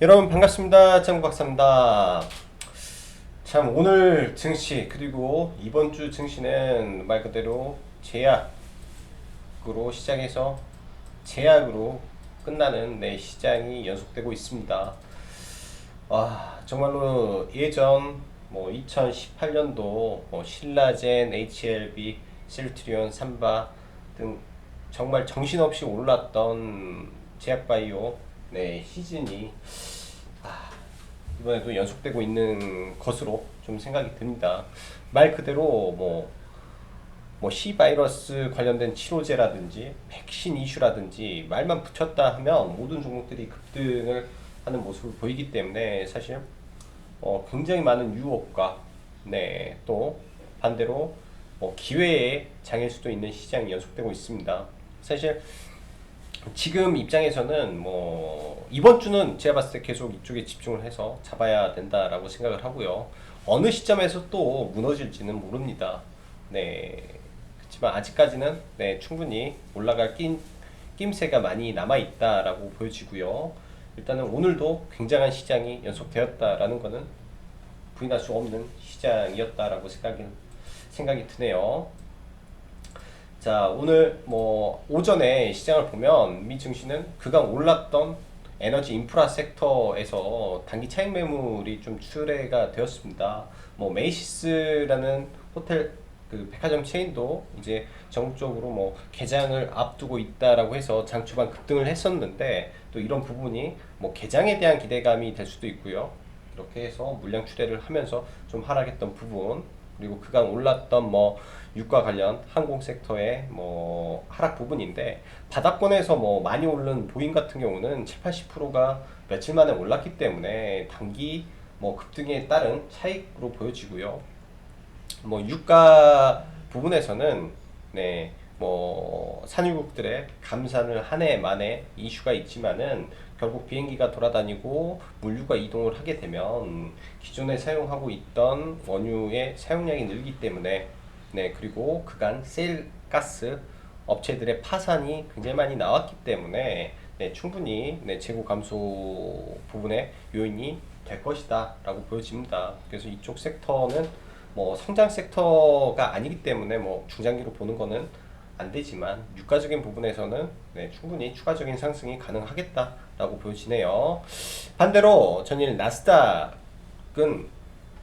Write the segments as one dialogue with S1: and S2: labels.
S1: 여러분 반갑습니다. 장국박사입니다. 참 오늘 증시 그리고 이번 주 증시는 말 그대로 제약으로 시작해서 제약으로 끝나는 시장이 연속되고 있습니다. 정말로 예전 2018년도 신라젠, HLB, 셀트리온, 삼바 등 정말 정신없이 올랐던 제약바이오 시즌이 이번에도 연속되고 있는 것으로 좀 생각이 듭니다. 말 그대로 C 바이러스 관련된 치료제라든지 백신 이슈라든지 말만 붙였다 하면 모든 종목들이 급등을 하는 모습을 보이기 때문에 사실 굉장히 많은 유혹과 또 반대로 기회의 장일 수도 있는 시장이 연속되고 있습니다. 사실 지금 입장에서는 이번 주는 제가 봤을 때 계속 이쪽에 집중을 해서 잡아야 된다라고 생각을 하고요. 어느 시점에서 또 무너질지는 모릅니다. 그렇지만 아직까지는 충분히 올라갈 낌새가 많이 남아 있다라고 보여지고요. 일단은 오늘도 굉장한 시장이 연속되었다라는 것은 부인할 수 없는 시장이었다라고 생각이 드네요. 자, 오늘 오전에 시장을 보면 미 증시는 그간 올랐던 에너지 인프라 섹터에서 단기 차익 매물이 좀 출회가 되었습니다. 메이시스라는 호텔 그 백화점 체인도 이제 전국적으로 개장을 앞두고 있다라고 해서 장 초반 급등을 했었는데, 또 이런 부분이 개장에 대한 기대감이 될 수도 있고요. 이렇게 해서 물량 출회를 하면서 좀 하락했던 부분, 그리고 그간 올랐던 유가 관련 항공 섹터의 하락 부분인데, 바닥권에서 많이 오른 보잉 같은 경우는 7, 80%가 며칠 만에 올랐기 때문에 단기 급등에 따른 차익으로 보여지고요. 유가 부분에서는 산유국들의 감산을 한 해 만에 이슈가 있지만은, 결국 비행기가 돌아다니고 물류가 이동을 하게 되면 기존에 사용하고 있던 원유의 사용량이 늘기 때문에, 그리고 그간 세일가스 업체들의 파산이 굉장히 많이 나왔기 때문에 충분히 재고 감소 부분의 요인이 될 것이다 라고 보여집니다. 그래서 이쪽 섹터는 성장 섹터가 아니기 때문에 중장기로 보는 거는 안 되지만, 유가적인 부분에서는 충분히 추가적인 상승이 가능하겠다라고 보여지네요. 반대로 전일 나스닥은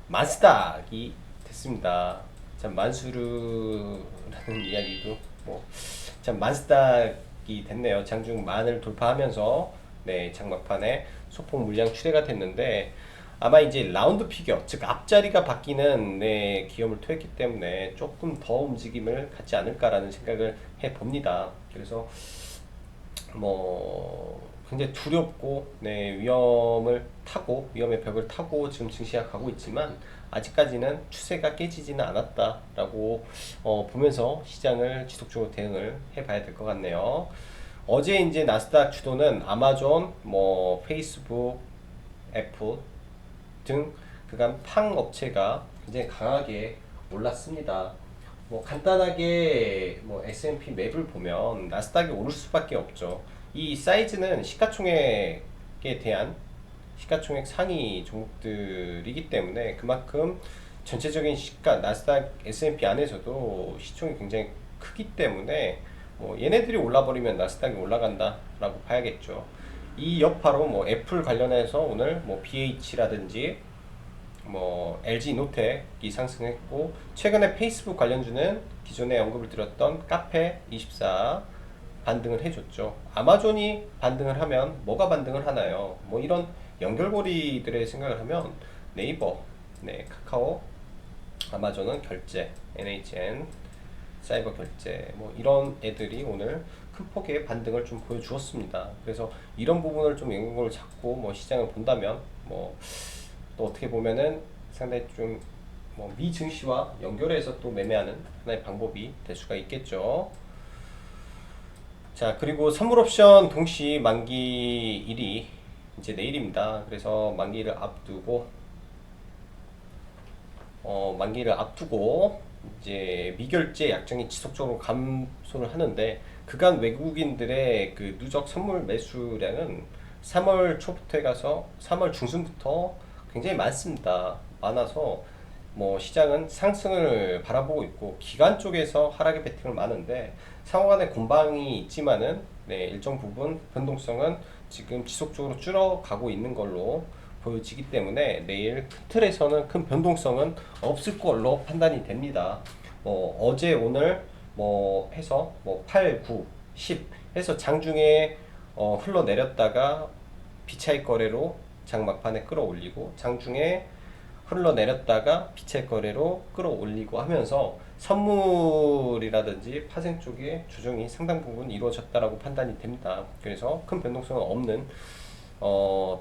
S1: 만스닥이 됐습니다. 참 만수르라는 이야기도 참 만스닥이 됐네요. 장중 만을 돌파하면서 장막판에 소폭 물량 출회가 됐는데, 아마 이제 라운드 피겨, 즉 앞자리가 바뀌는 기염을 토했기 때문에 조금 더 움직임을 갖지 않을까라는 생각을 해봅니다. 그래서 굉장히 두렵고 위험의 벽을 타고 지금 증시가 가고 있지만, 아직까지는 추세가 깨지지는 않았다라고 보면서 시장을 지속적으로 대응을 해봐야 될 것 같네요. 어제 이제 나스닥 주도는 아마존, 페이스북, 애플 등 그간 팡 업체가 굉장히 강하게 올랐습니다. 간단하게 S&P 맵을 보면 나스닥이 오를 수밖에 없죠. 이 사이즈는 시가총액에 대한 시가총액 상위 종목들이기 때문에, 그만큼 전체적인 나스닥 S&P 안에서도 시총이 굉장히 크기 때문에 얘네들이 올라버리면 나스닥이 올라간다라고 봐야겠죠. 이 여파로 애플 관련해서 오늘 BH라든지 LG노텍이 상승했고, 최근에 페이스북 관련주는 기존에 언급을 드렸던 카페24 반등을 해줬죠. 아마존이 반등을 하면 뭐가 반등을 하나요? 이런 연결고리들의 생각을 하면 네이버, 카카오, 아마존은 결제, NHN, 사이버 결제, 이런 애들이 오늘 큰 폭의 반등을 좀 보여주었습니다. 그래서 이런 부분을 좀 영역을 잡고 시장을 본다면, 또 어떻게 보면은 상당히 좀 미증시와 연결해서 또 매매하는 하나의 방법이 될 수가 있겠죠. 자, 그리고 선물옵션 동시 만기일이 이제 내일입니다. 그래서 만기를 앞두고 이제 미결제 약정이 지속적으로 감소를 하는데, 그간 외국인들의 그 누적 선물 매수량은 3월 초부터 해가서 3월 중순부터 굉장히 많습니다. 많아서 뭐 시장은 상승을 바라보고 있고 기관 쪽에서 하락의 배팅을 많은데 상호간의 공방이 있지만은 네, 일정 부분 변동성은 지금 지속적으로 줄어가고 있는 걸로 보여지기 때문에 내일 큰 틀에서는 큰 변동성은 없을 걸로 판단이 됩니다. 어제 오늘 뭐 해서 뭐 8, 9, 10 해서 장중에 흘러내렸다가 비차익 거래로 장 막판에 끌어올리고 장중에 흘러내렸다가 비차익 거래로 끌어올리고 하면서 선물이라든지 파생 쪽에 조정이 상당 부분 이루어졌다라고 판단이 됩니다. 그래서 큰 변동성은 없는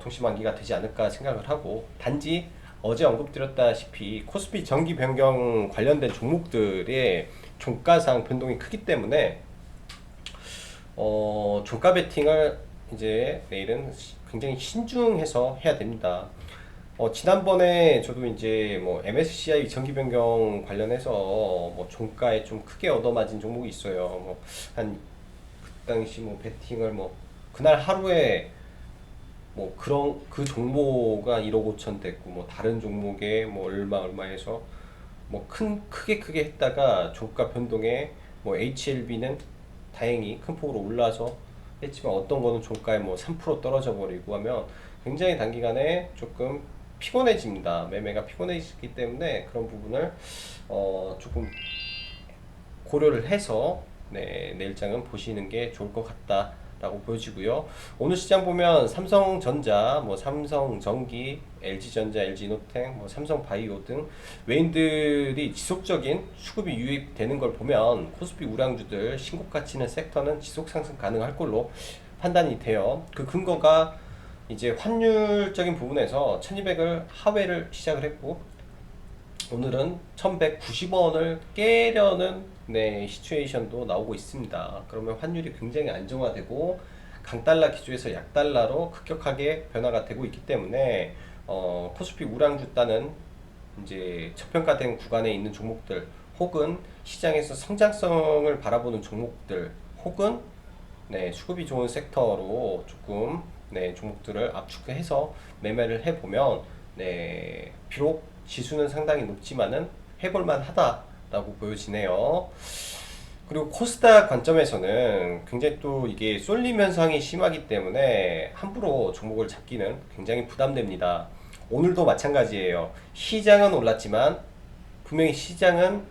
S1: 동시만기가 되지 않을까 생각을 하고 단지 어제 언급드렸다시피 코스피 정기 변경 관련된 종목들의 종가상 변동이 크기 때문에 종가 베팅을 이제 내일은 굉장히 신중해서 해야 됩니다. 지난번에 저도 이제 뭐 MSCI 정기 변경 관련해서 뭐 종가에 좀 크게 얻어맞은 종목이 있어요. 뭐 한 그 당시 뭐 베팅을 뭐 그날 하루에 뭐 그런 그 종목가 1억 5천 됐고 뭐 다른 종목에 뭐 얼마 해서 뭐 크게 했다가 종가 변동에 뭐 HLB는 다행히 큰 폭으로 올라서 했지만 어떤 거는 종가에 뭐 3% 떨어져 버리고 하면 굉장히 단기간에 조금 피곤해집니다. 매매가 피곤해지기 때문에 그런 부분을 조금 고려를 해서 네, 내일장은 보시는 게 좋을 것 같다라고 보여지고요. 오늘 시장 보면 삼성전자, 뭐 삼성전기, LG전자, LG노텍, 뭐 삼성바이오 등 외인들이 지속적인 수급이 유입되는 걸 보면 코스피 우량주들 신고가 치는 섹터는 지속 상승 가능할 걸로 판단이 돼요. 그 근거가 이제 환율적인 부분에서 1200을 하회를 시작을 했고 오늘은 1190원을 깨려는 네, 시츄에이션도 나오고 있습니다. 그러면 환율이 굉장히 안정화되고 강달러 기조에서 약달러로 급격하게 변화가 되고 있기 때문에 코스피 우량주 따는 이제 저평가된 구간에 있는 종목들 혹은 시장에서 성장성을 바라보는 종목들 혹은 네, 수급이 좋은 섹터로 조금 네, 종목들을 압축해서 매매를 해보면 네, 비록 지수는 상당히 높지만은 해볼만 하다라고 보여지네요. 그리고 코스닥 관점에서는 굉장히 또 이게 쏠림 현상이 심하기 때문에 함부로 종목을 잡기는 굉장히 부담됩니다. 오늘도 마찬가지예요. 시장은 올랐지만 분명히 시장은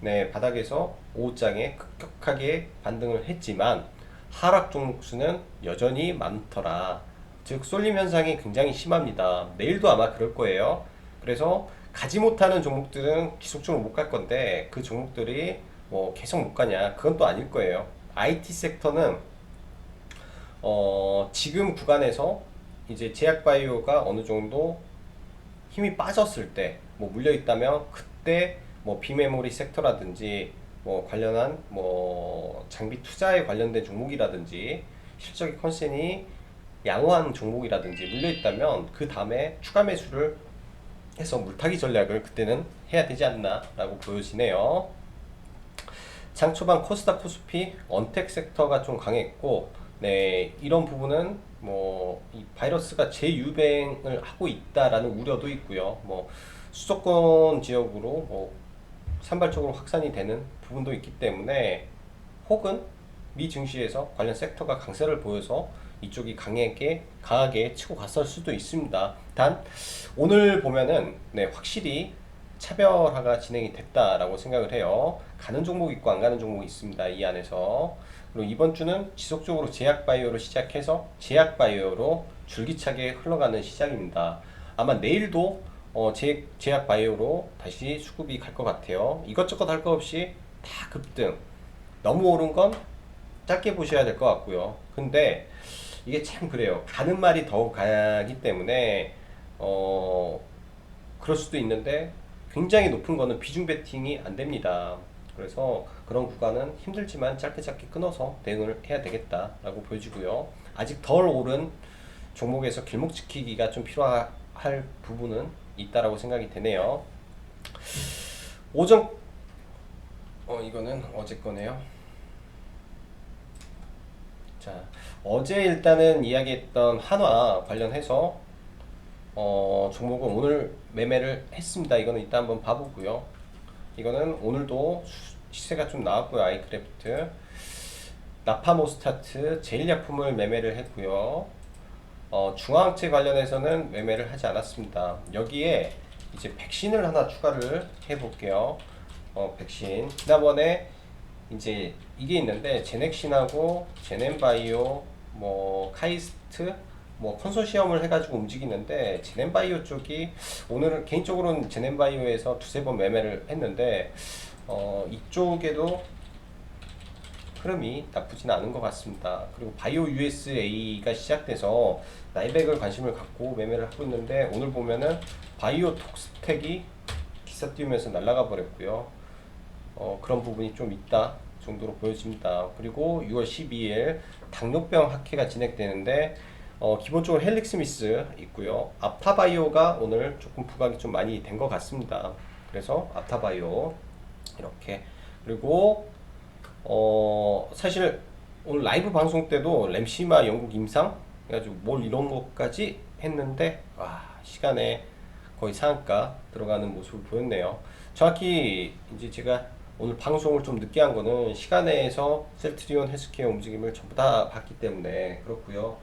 S1: 네, 바닥에서 오후장에 급격하게 반등을 했지만 하락 종목 수는 여전히 많더라. 즉 쏠림 현상이 굉장히 심합니다. 내일도 아마 그럴 거예요. 그래서 가지 못하는 종목들은 지속적으로 못 갈 건데 그 종목들이 뭐 계속 못 가냐? 그건 또 아닐 거예요. IT 섹터는 지금 구간에서 이제 제약바이오가 어느 정도 힘이 빠졌을 때 뭐 물려 있다면 그때 뭐 비메모리 섹터라든지 뭐 관련한 뭐 장비 투자에 관련된 종목이라든지 실적의 컨센이 양호한 종목이라든지 물려 있다면 그 다음에 추가 매수를 해서 물타기 전략을 그때는 해야 되지 않나 라고 보여지네요. 장 초반 코스닥 코스피 언택 섹터가 좀 강했고 네, 이런 부분은 뭐 이 바이러스가 재유행을 하고 있다라는 우려도 있고요. 뭐 수도권 지역으로 뭐 산발적으로 확산이 되는 부분도 있기 때문에 혹은 미 증시에서 관련 섹터가 강세를 보여서 이쪽이 강하게 치고 갔을 수도 있습니다. 단 오늘 보면은 네, 확실히 차별화가 진행이 됐다라고 생각을 해요. 가는 종목이 있고 안 가는 종목이 있습니다. 이 안에서. 그리고 이번 주는 지속적으로 제약바이오로 시작해서 제약바이오로 줄기차게 흘러가는 시장입니다. 아마 내일도 제약바이오로 다시 수급이 갈 것 같아요. 이것저것 할 것 없이 다 급등. 너무 오른 건 짧게 보셔야 될 것 같고요. 근데 이게 참 그래요. 가는 말이 더 가기 때문에 그럴 수도 있는데 굉장히 높은 거는 비중 베팅이 안 됩니다. 그래서 그런 구간은 힘들지만 짧게 끊어서 대응을 해야 되겠다라고 보여지고요. 아직 덜 오른 종목에서 길목 지키기가 좀 필요할 부분은 있다라고 생각이 되네요. 오전 이거는 어제 거네요. 자, 어제 일단은 이야기했던 한화 관련해서 종목은 오늘 매매를 했습니다. 이거는 이따 한번 봐보고요. 이거는 오늘도 시세가 좀 나왔고요. 아이크래프트, 나파모스타트, 제일약품을 매매를 했고요. 중화항체 관련해서는 매매를 하지 않았습니다. 여기에 이제 백신을 하나 추가를 해볼게요. 백신. 지난번에 이제 이게 있는데 제넥신하고 제넨바이오, 뭐 카이스트, 뭐 컨소시엄을 해가지고 움직이는데 제넨바이오 쪽이 오늘은 개인적으로는 제넨바이오에서 두세 번 매매를 했는데 이쪽에도 흐름이 나쁘진 않은 것 같습니다. 그리고 바이오 USA가 시작돼서 나이백을 관심을 갖고 매매를 하고 있는데 오늘 보면은 바이오 톡스텍이 기사 띄우면서 날아가 버렸고요. 그런 부분이 좀 있다 정도로 보여집니다. 그리고 6월 12일 당뇨병 학회가 진행되는데 기본적으로 헬릭스미스 있고요. 아타바이오가 오늘 조금 부각이 좀 많이 된 것 같습니다. 그래서 아타바이오 이렇게. 그리고 사실 오늘 라이브 방송 때도 램시마 영국 임상 해가지고 뭘 이런 것까지 했는데 시간에 거의 상한가 들어가는 모습을 보였네요. 정확히 이제 제가 오늘 방송을 좀 늦게 한 거는 시간에서 셀트리온 헬스케어 움직임을 전부 다 봤기 때문에 그렇고요.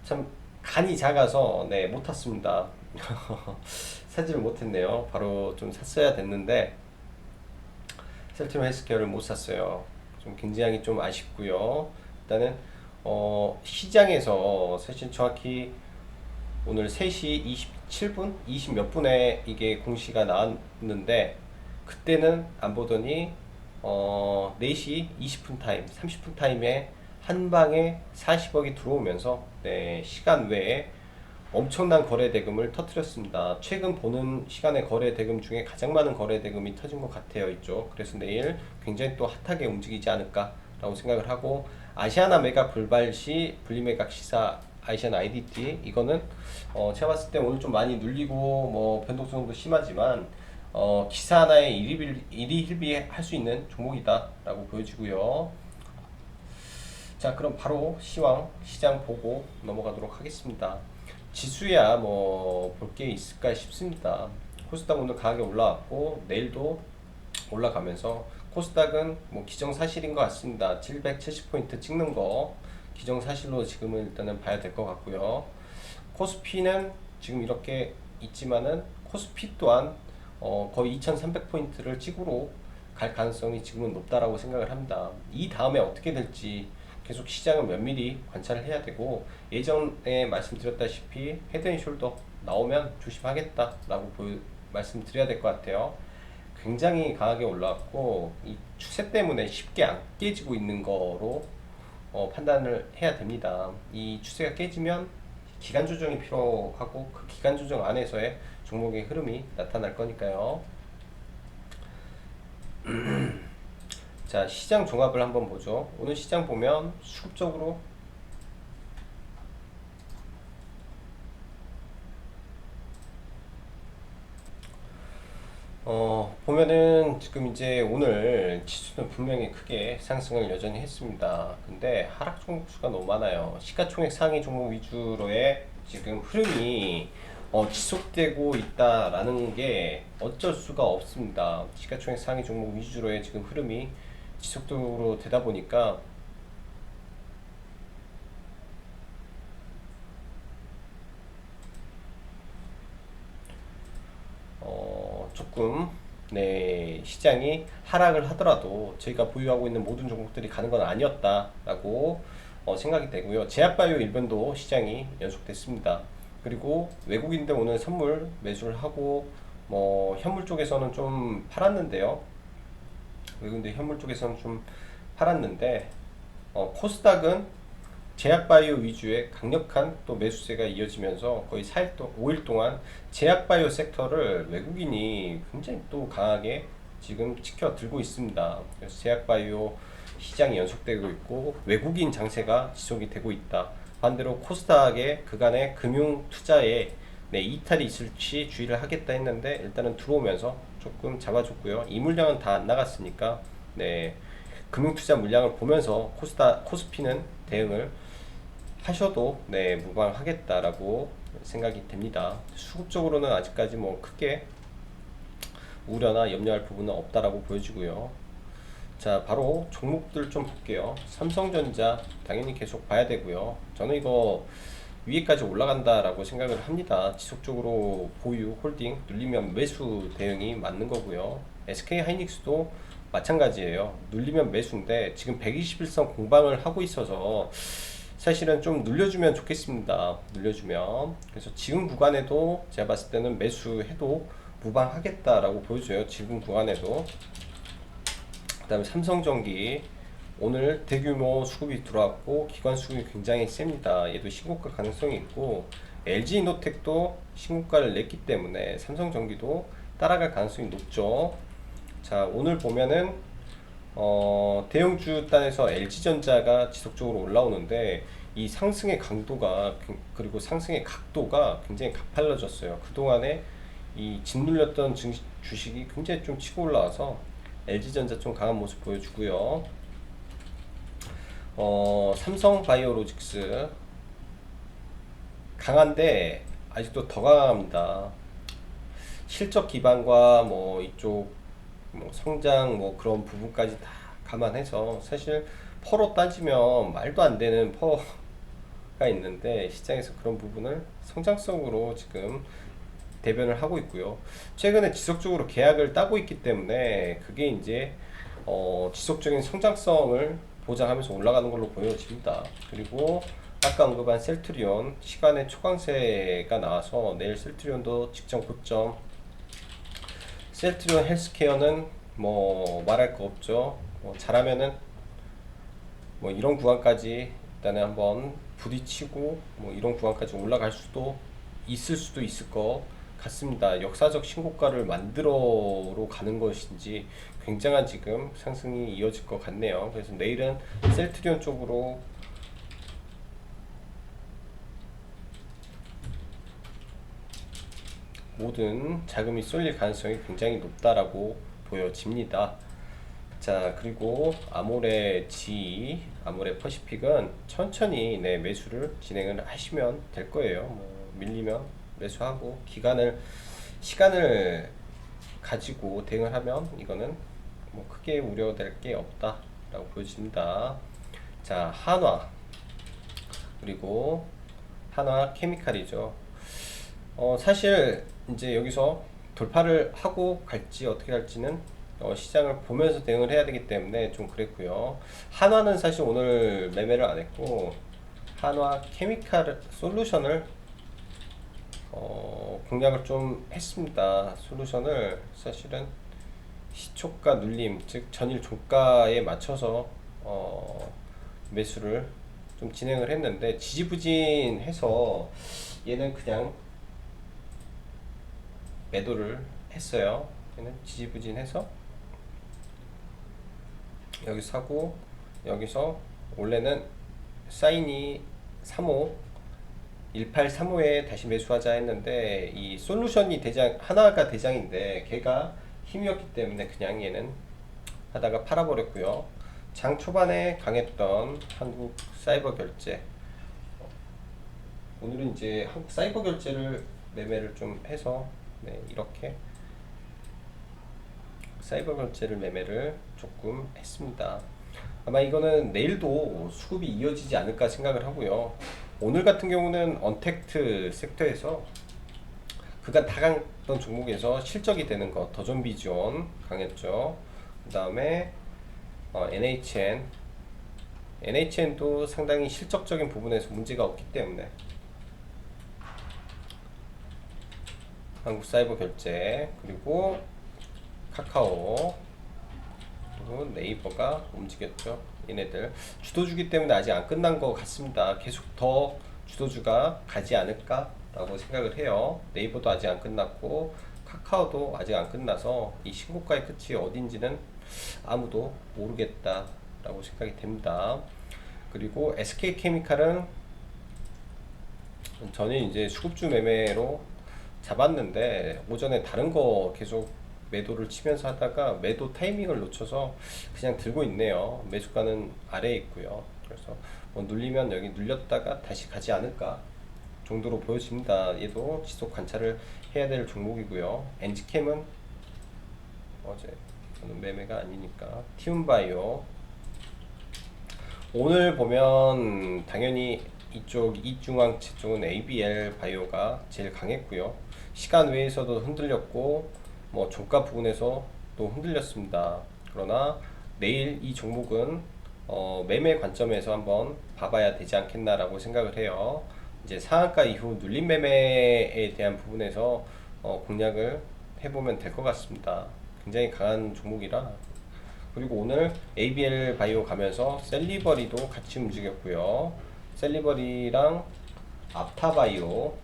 S1: 참 간이 작아서 네, 못 탔습니다. 사지를 못했네요. 바로 좀 샀어야 됐는데 셀트리온 헬스케어를 못 샀어요. 좀 굉장히 좀 아쉽고요. 일단은 시장에서 사실 정확히 오늘 3시 27분? 20 몇 분에 이게 공시가 나왔는데 그때는 안 보더니 4시 20분 타임, 30분 타임에 한 방에 40억이 들어오면서 네, 시간 외에 엄청난 거래 대금을 터뜨렸습니다. 최근 보는 시간의 거래 대금 중에 가장 많은 거래 대금이 터진 것 같아요. 이쪽. 그래서 내일 굉장히 또 핫하게 움직이지 않을까라고 생각을 하고 아시아나 메가 불발 시 분리매각 시사 아시안 IDT 이거는 제가 봤을 때 오늘 좀 많이 눌리고 뭐 변동성도 심하지만 기사 하나에 일희일비 할 수 있는 종목이다 라고 보여지고요. 자, 그럼 바로 시장 보고 넘어가도록 하겠습니다. 지수야 뭐 볼 게 있을까 싶습니다. 코스닥 오늘 강하게 올라왔고 내일도 올라가면서 코스닥은 뭐 기정사실인 것 같습니다. 770포인트 찍는 거 기정사실로 지금은 일단은 봐야 될 것 같고요. 코스피는 지금 이렇게 있지만은 코스피 또한 거의 2300포인트를 찍으러 갈 가능성이 지금은 높다라고 생각을 합니다. 이 다음에 어떻게 될지 계속 시장을 면밀히 관찰을 해야 되고 예전에 말씀드렸다시피 헤드앤숄더 나오면 조심하겠다라고 말씀드려야 될 것 같아요. 굉장히 강하게 올라왔고 이 추세 때문에 쉽게 안 깨지고 있는 거로 판단을 해야 됩니다. 이 추세가 깨지면 기간 조정이 필요하고 그 기간 조정 안에서의 종목의 흐름이 나타날 거니까요. 자, 시장 종합을 한번 보죠. 오늘 시장 보면 수급적으로 보면은 지금 이제 오늘 지수는 분명히 크게 상승을 여전히 했습니다. 근데 하락 종목 수가 너무 많아요. 시가총액 상위 종목 위주로의 지금 흐름이 지속되고 있다라는 게 어쩔 수가 없습니다. 시가총액 상위 종목 위주로의 지금 흐름이 지속적으로 되다 보니까 조금 네, 시장이 하락을 하더라도 저희가 보유하고 있는 모든 종목들이 가는 건 아니었다라고 생각이 되고요. 제약바이오 일본도 시장이 연속됐습니다. 그리고 외국인들 오늘 선물 매수를 하고 뭐 현물 쪽에서는 좀 팔았는데요. 외국인들 현물 쪽에서는 좀 팔았는데 코스닥은 제약바이오 위주의 강력한 또 매수세가 이어지면서 거의 4일 5일 동안 제약바이오 섹터를 외국인이 굉장히 또 강하게 지금 지켜들고 있습니다. 그래서 제약바이오 시장이 연속되고 있고 외국인 장세가 지속이 되고 있다. 반대로 코스닥의 그간의 금융 투자에 네, 이탈이 있을지 주의를 하겠다 했는데 일단은 들어오면서 조금 잡아줬고요. 이 물량은 다 안 나갔으니까 네, 금융투자 물량을 보면서 코스피는 대응을 하셔도 네, 무방하겠다라고 생각이 됩니다. 수급적으로는 아직까지 뭐 크게 우려나 염려할 부분은 없다라고 보여지고요. 자, 바로 종목들 좀 볼게요. 삼성전자 당연히 계속 봐야 되고요. 저는 이거 위에까지 올라간다라고 생각을 합니다. 지속적으로 보유, 홀딩, 눌리면 매수 대응이 맞는 거고요. SK 하이닉스도 마찬가지예요. 눌리면 매수인데 지금 121선 공방을 하고 있어서 사실은 좀 눌려주면 좋겠습니다. 눌려주면. 그래서 지금 구간에도 제가 봤을 때는 매수해도 무방하겠다라고 보여줘요. 지금 구간에도. 그 다음에 삼성전기 오늘 대규모 수급이 들어왔고 기관 수급이 굉장히 셉니다. 얘도 신고가 가능성이 있고 LG이노텍도 신고가를 냈기 때문에 삼성전기도 따라갈 가능성이 높죠. 자, 오늘 보면은 대형주 단에서 LG전자가 지속적으로 올라오는데 이 상승의 강도가 그리고 상승의 각도가 굉장히 가팔라졌어요. 그동안에 이 짓눌렸던 주식이 굉장히 좀 치고 올라와서 LG전자 좀 강한 모습 보여주고요. 삼성바이오로직스 강한데 아직도 더 강합니다. 실적 기반과 뭐 이쪽 뭐 성장 뭐 그런 부분까지 다 감안해서 사실 퍼로 따지면 말도 안 되는 퍼가 있는데 시장에서 그런 부분을 성장성으로 지금 대변을 하고 있고요. 최근에 지속적으로 계약을 따고 있기 때문에 그게 이제 지속적인 성장성을 보장하면서 올라가는 걸로 보여집니다. 그리고 아까 언급한 셀트리온 시간의 초강세가 나와서 내일 셀트리온도 직전 고점. 셀트리온 헬스케어는 뭐 말할 거 없죠. 잘하면은 뭐 이런 구간까지 일단은 한번 부딪히고 뭐 이런 구간까지 올라갈 수도 있을 것 같습니다. 역사적 신고가를 만들어로 가는 것인지 굉장한 지금 상승이 이어질 것 같네요. 그래서 내일은 셀트리온 쪽으로 모든 자금이 쏠릴 가능성이 굉장히 높다라고 보여집니다. 자, 그리고 아모레 퍼시픽은 천천히 네, 매수를 진행을 하시면 될 거예요. 뭐 밀리면 매수하고 시간을 가지고 대응을 하면 이거는 뭐 크게 우려될 게 없다라고 보여집니다. 자, 한화 그리고 한화 케미칼이죠. 사실 이제 여기서 돌파를 하고 갈지 어떻게 할지는 시장을 보면서 대응을 해야 되기 때문에 좀 그랬고요. 한화는 사실 오늘 매매를 안 했고 한화 케미칼 솔루션을 공략을 좀 했습니다. 솔루션을 사실은 시초가 눌림 즉 전일 종가에 맞춰서 매수를 좀 진행을 했는데 지지부진해서 얘는 그냥 매도를 했어요. 얘는 지지부진해서 여기 사고 여기서 원래는 사인이 3호 1835에 다시 매수하자 했는데 이 솔루션이 하나가 대장인데 걔가 힘이었기 때문에 그냥 얘는 하다가 팔아버렸고요. 장 초반에 강했던 한국 사이버 결제 오늘은 이제 한국 사이버 결제를 매매를 좀 해서 네, 이렇게 사이버 결제를 매매를 조금 했습니다. 아마 이거는 내일도 수급이 이어지지 않을까 생각을 하고요. 오늘 같은 경우는 언택트 섹터에서 그간 다 강했던 종목에서 실적이 되는 것 더존비전 강했죠. 그 다음에 NHN도 상당히 실적적인 부분에서 문제가 없기 때문에 한국사이버결제 그리고 카카오 그리고 네이버가 움직였죠. 얘네들 주도주기 때문에 아직 안 끝난 것 같습니다. 계속 더 주도주가 가지 않을까 라고 생각을 해요. 네이버도 아직 안 끝났고 카카오도 아직 안 끝나서 이 신고가의 끝이 어딘지는 아무도 모르겠다 라고 생각이 됩니다. 그리고 SK케미칼은 저는 이제 수급주 매매로 잡았는데 오전에 다른 거 계속 매도를 치면서 하다가 매도 타이밍을 놓쳐서 그냥 들고 있네요. 매수가는 아래에 있고요. 그래서 뭐 눌리면 여기 눌렸다가 다시 가지 않을까 정도로 보여집니다. 얘도 지속 관찰을 해야 될 종목이고요. 엔지캠은 어제 저는 매매가 아니니까 티움바이오 오늘 보면 당연히 이쪽 이중항체 쪽은 ABL 바이오가 제일 강했고요. 시간 외에서도 흔들렸고 뭐 종가 부분에서 또 흔들렸습니다. 그러나 내일 이 종목은 매매 관점에서 한번 봐봐야 되지 않겠나라고 생각을 해요. 이제 상한가 이후 눌림 매매에 대한 부분에서 공략을 해보면 될 것 같습니다. 굉장히 강한 종목이라. 그리고 오늘 ABL 바이오 가면서 셀리버리도 같이 움직였고요. 셀리버리랑 앞타바이오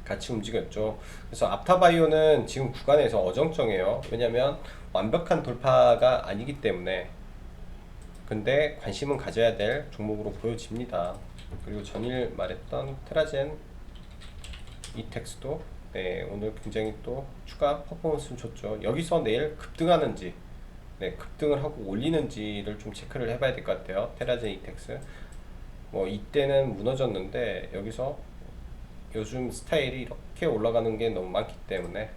S1: 같이 움직였죠. 그래서 앞타바이오는 지금 구간에서 어정쩡해요. 왜냐면 완벽한 돌파가 아니기 때문에. 근데 관심은 가져야 될 종목으로 보여집니다. 그리고 전일 말했던 테라젠 이텍스도 네, 오늘 굉장히 또 추가 퍼포먼스를 줬죠. 여기서 내일 급등하는지 네, 급등을 하고 올리는지를 좀 체크를 해봐야 될 것 같아요. 테라젠 이텍스 뭐 이때는 무너졌는데 여기서 요즘 스타일이 이렇게 올라가는 게 너무 많기 때문에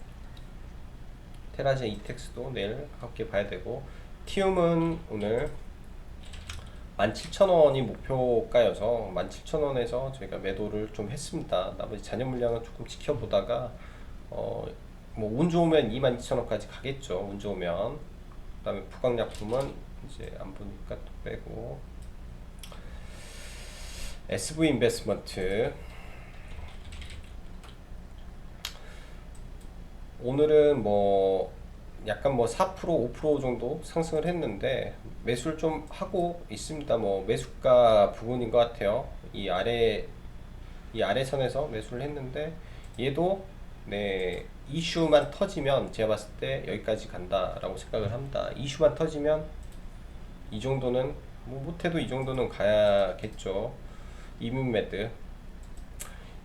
S1: 테라젠 이텍스도 내일 함께 봐야 되고, 티움은 오늘 17,000원이 목표가여서 17,000원에서 저희가 매도를 좀 했습니다. 나머지 잔여 물량은 조금 지켜보다가 뭐 운 좋으면 22,000원까지 가겠죠. 운 좋으면. 그 다음에 부강약품은 이제 안 보니까 또 빼고, SV 인베스먼트 오늘은 뭐 약간 뭐 4% 5% 정도 상승을 했는데 매수를 좀 하고 있습니다. 뭐 매수가 부분인 것 같아요. 이 아래 선에서 매수를 했는데 얘도 네 이슈만 터지면 제가 봤을 때 여기까지 간다라고 생각을 합니다. 이슈만 터지면 이 정도는 뭐 못해도 이 정도는 가야겠죠.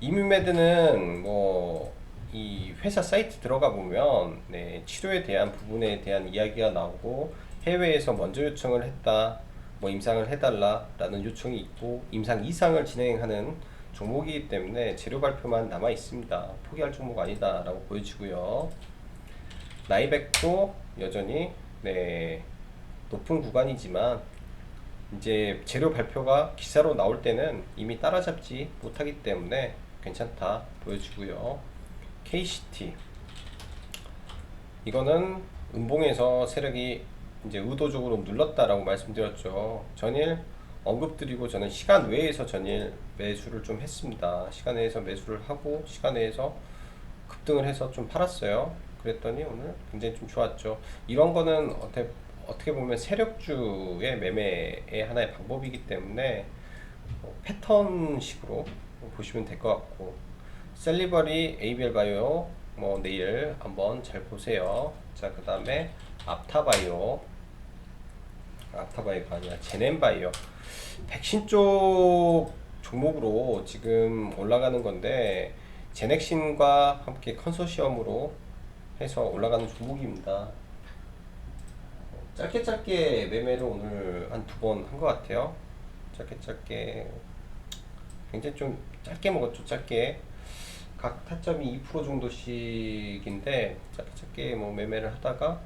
S1: 이뮨메드는 뭐 이 회사 사이트 들어가 보면 네, 치료에 대한 부분에 대한 이야기가 나오고, 해외에서 먼저 요청을 했다, 뭐 임상을 해달라 라는 요청이 있고, 임상 이상을 진행하는 종목이기 때문에 재료 발표만 남아 있습니다. 포기할 종목 아니다 라고 보여지고요. 나이백도 여전히 네, 높은 구간이지만 이제 재료 발표가 기사로 나올 때는 이미 따라잡지 못하기 때문에 괜찮다 보여지고요. KCT 이거는 음봉에서 세력이 이제 의도적으로 눌렀다라고 말씀드렸죠. 전일 언급드리고 저는 시간 외에서 전일 매수를 좀 했습니다. 시간 외에서 매수를 하고 시간 외에서 급등을 해서 좀 팔았어요. 그랬더니 오늘 굉장히 좀 좋았죠. 이런 거는 어떻게 보면 세력주의 매매의 하나의 방법이기 때문에 패턴식으로 보시면 될 것 같고, 셀리버리 ABL 바이오 뭐 내일 한번 잘 보세요. 자, 그 다음에 앞타바이오가 아니라 제넨바이오, 백신 쪽 종목으로 지금 올라가는 건데 제넥신과 함께 컨소시엄으로 해서 올라가는 종목입니다. 짧게 매매를 오늘 한 2번 한 것 같아요. 짧게 굉장히 좀 짧게 먹었죠. 짧게 각 타점이 2% 정도씩인데 짧게 뭐 매매를 하다가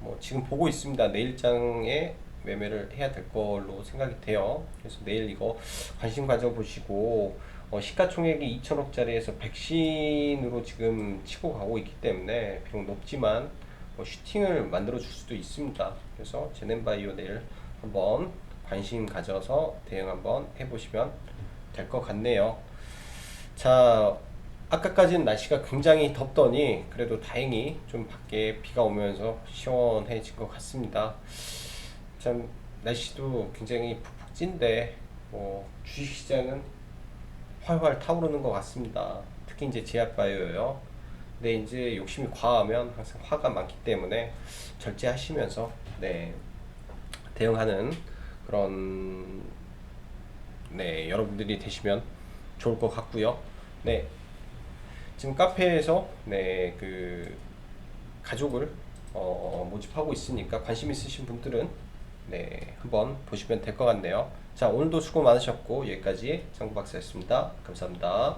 S1: 뭐 지금 보고 있습니다. 내일장에 매매를 해야 될 걸로 생각이 돼요. 그래서 내일 이거 관심 가져보시고, 시가총액이 2천억짜리에서 백신으로 지금 치고 가고 있기 때문에 비록 높지만 슈팅을 만들어 줄 수도 있습니다. 그래서 제넨바이오 내일 한번 관심 가져서 대응 한번 해보시면 될 것 같네요. 자, 아까까지는 날씨가 굉장히 덥더니 그래도 다행히 좀 밖에 비가 오면서 시원해진 것 같습니다. 참 날씨도 굉장히 푹푹 찐데 주식시장은 활활 타오르는 것 같습니다. 특히 이제 제약바이오요. 근데 이제 욕심이 과하면 항상 화가 많기 때문에 절제하시면서 네, 대응하는 그런 네, 여러분들이 되시면 좋을 것 같고요. 네, 지금 카페에서 네, 그 가족을 모집하고 있으니까 관심 있으신 분들은 네, 한번 보시면 될 것 같네요. 자, 오늘도 수고 많으셨고 여기까지 장구 박사였습니다. 감사합니다.